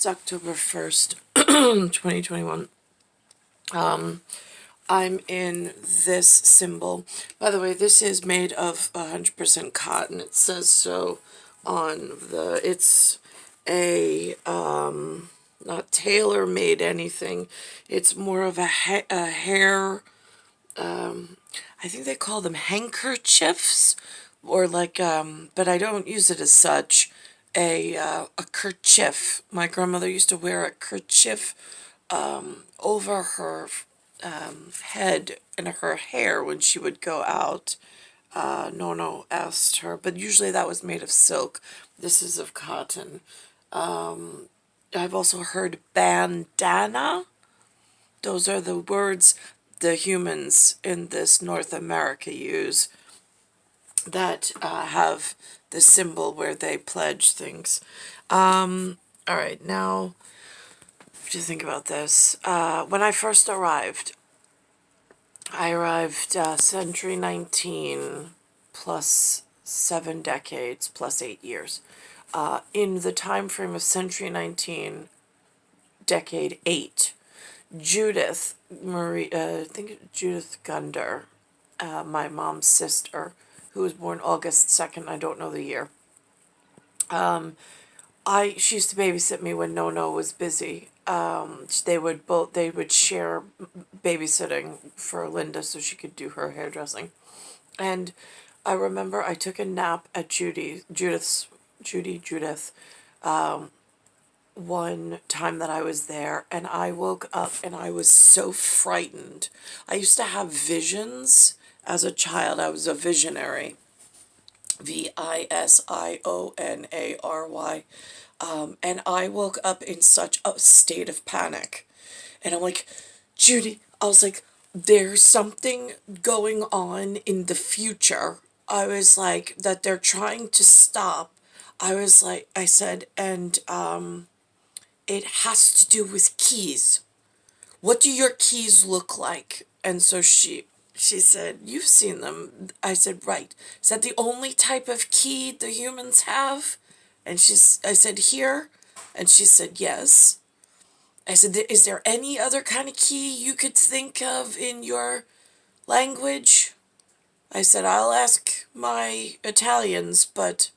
It's October 1st, 2021. I'm in this symbol. By the way, this is made of 100% cotton. It says so on the, it's a, not tailor-made anything. It's more of a hair, I think they call them handkerchiefs, or like, but I don't use it as such. A kerchief. My grandmother used to wear a kerchief over her head and her hair when she would go out. Nono asked her, but usually that was made of silk. This is of cotton. I've also heard bandana. Those are the words the humans in this North America use that have the symbol where they pledge things. All right, now, what do you think about this? When I first arrived, Century 19 plus 7 decades plus 8 years. In the time frame of Century 19, decade 8, Judith I think Judith Gunder, my mom's sister, who was born August 2nd, I don't know the year. She used to babysit me when Nono was busy. They would share babysitting for Linda so she could do her hairdressing. And I remember I took a nap at Judith, one time that I was there, and I woke up and I was so frightened. I used to have visions as a child. I was a visionary. Visionary. And I woke up in such a state of panic. And I'm like, Judy, I was like, there's something going on in the future. I was like, that they're trying to stop. I said, and it has to do with keys. What do your keys look like? And so she said, you've seen them. I said, right. Is that the only type of key the humans have? And I said, here? And she said, yes. I said, is there any other kind of key you could think of in your language? I said, I'll ask my Italians, but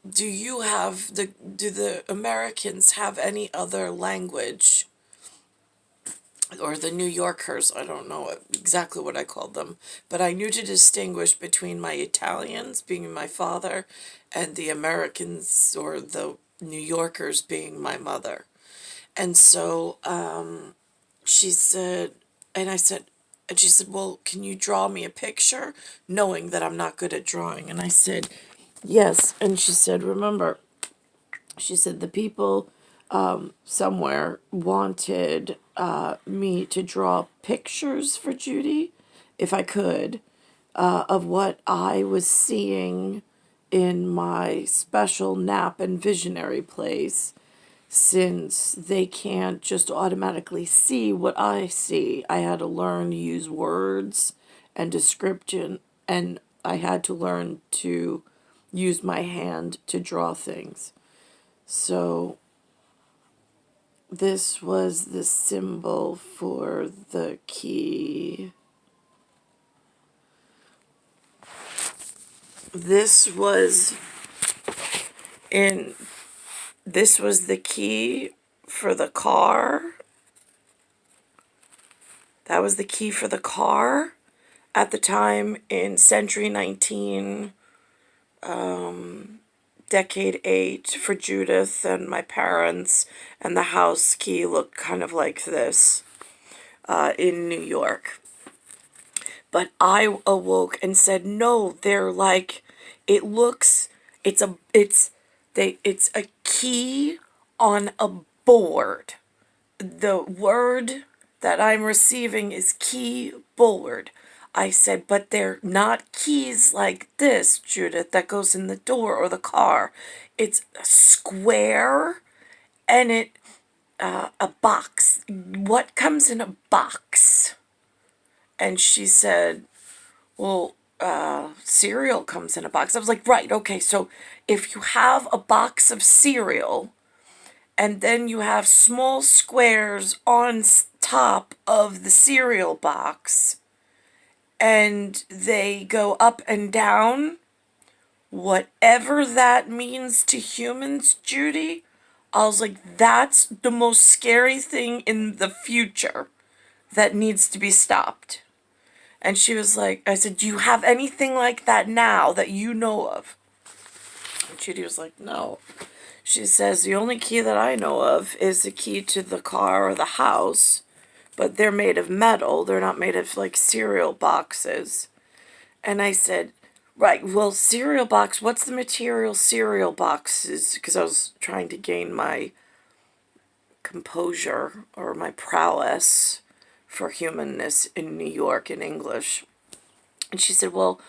do the Americans have any other language? Or the New Yorkers, I don't know exactly what I called them, but I knew to distinguish between my Italians, being my father, and the Americans or the New Yorkers being my mother. And so she said, and she said, well, can you draw me a picture? Knowing that I'm not good at drawing. And I said, yes. And she said, remember, she said, the people somewhere wanted me to draw pictures for Judy, if I could, of what I was seeing in my special nap and visionary place, since they can't just automatically see what I see. I had to learn to use words and description, and I had to learn to use my hand to draw things. So this was the symbol for the key. This was the key for the car. That was the key for the car at the time in Century 19, decade 8 for Judith and my parents, and the house key looked kind of like this in New York. But I awoke and said, no, they're like, it's a key on a board. The word that I'm receiving is keyboard. I said, but they're not keys like this, Judith, that goes in the door or the car. It's a square and a box. What comes in a box? And she said, well, cereal comes in a box. I was like, right, okay, so if you have a box of cereal and then you have small squares on top of the cereal box, and they go up and down. Whatever that means to humans, Judy, I was like, that's the most scary thing in the future that needs to be stopped. And she was like, I said, do you have anything like that now that you know of? And Judy was like, no. She says, the only key that I know of is the key to the car or the house, but they're made of metal. They're not made of, like, cereal boxes. And I said, right, well, cereal box, what's the material cereal boxes? Because I was trying to gain my composure or my prowess for humanness in New York in English. And she said, well,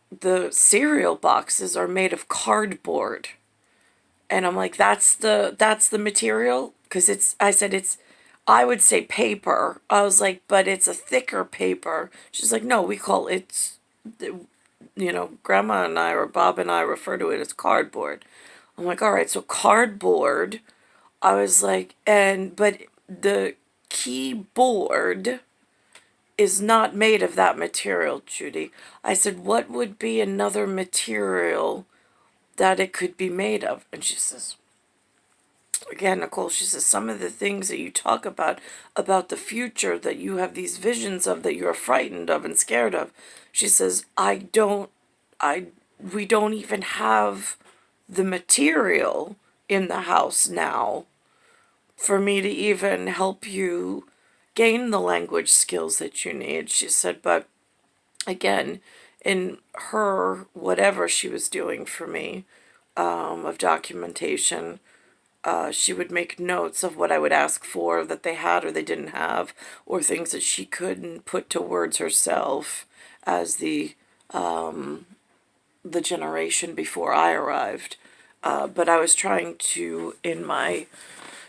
the cereal boxes are made of cardboard. And I'm like, that's the material? Because I would say paper. I was like, but it's a thicker paper. She's like, no, we call it, Grandma and I, or Bob and I, refer to it as cardboard. I'm like, all right, so cardboard. I was like, but the keyboard is not made of that material, Judy. I said, what would be another material that it could be made of? And she says, again, Nicole, she says, some of the things that you talk about the future, that you have these visions of, that you're frightened of and scared of. She says, we don't even have the material in the house now for me to even help you gain the language skills that you need. She said, but again, in her, whatever she was doing for me, of documentation, she would make notes of what I would ask for that they had or they didn't have, or things that she couldn't put to words herself as the generation before I arrived. But I was trying to,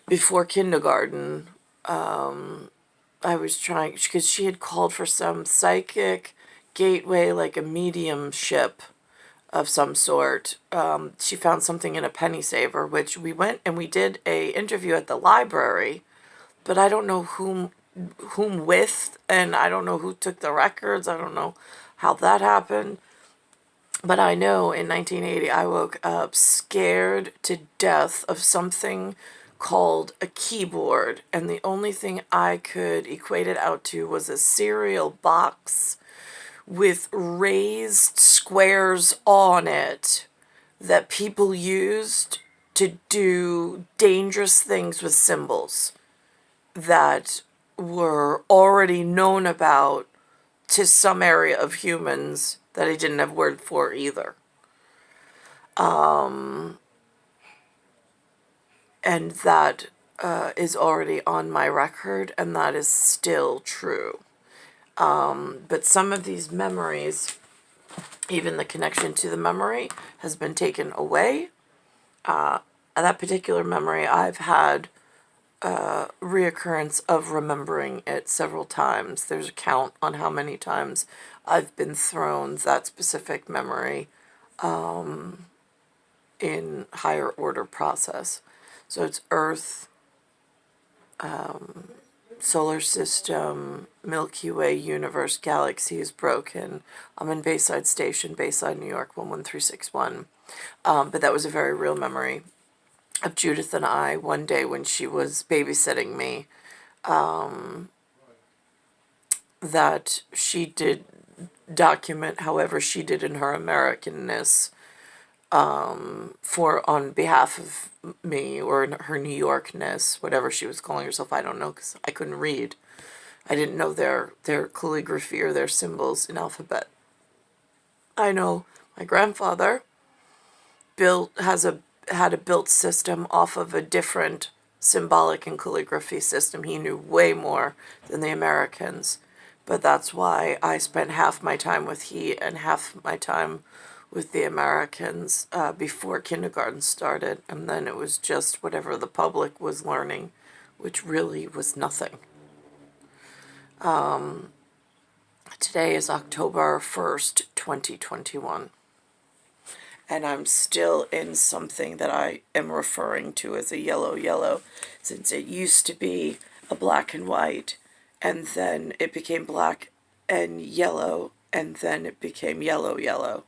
before kindergarten, I was trying, because she had called for some psychic gateway, like a mediumship of some sort. She found something in a penny saver, which we went and we did a interview at the library, but I don't know whom with, and I don't know who took the records. I don't know how that happened. But I know in 1980 I woke up scared to death of something called a keyboard, and the only thing I could equate it out to was a cereal box with raised squares on it that people used to do dangerous things with symbols that were already known about to some area of humans that I didn't have word for either. And that is already on my record, and that is still true. But some of these memories, even the connection to the memory, has been taken away. That particular memory, I've had reoccurrence of remembering it several times. There's a count on how many times I've been thrown that specific memory in higher order process. So it's Earth, solar system, Milky Way, universe, galaxy is broken. I'm in Bayside Station, Bayside, New York, 11361. But that was a very real memory of Judith and I one day when she was babysitting me, that she did document however she did in her Americanness, on behalf of me, or in her New Yorkness, whatever she was calling herself. I don't know, because I couldn't read. I didn't know their calligraphy or their symbols in alphabet. I know my grandfather had a built system off of a different symbolic and calligraphy system. He knew way more than the Americans, but that's why I spent half my time with he and half my time with the Americans before kindergarten started, and then it was just whatever the public was learning, which really was nothing. Today is October 1st, 2021. and I'm still in something that I am referring to as a yellow yellow, since it used to be a black and white, and then it became black and yellow, and then it became yellow yellow.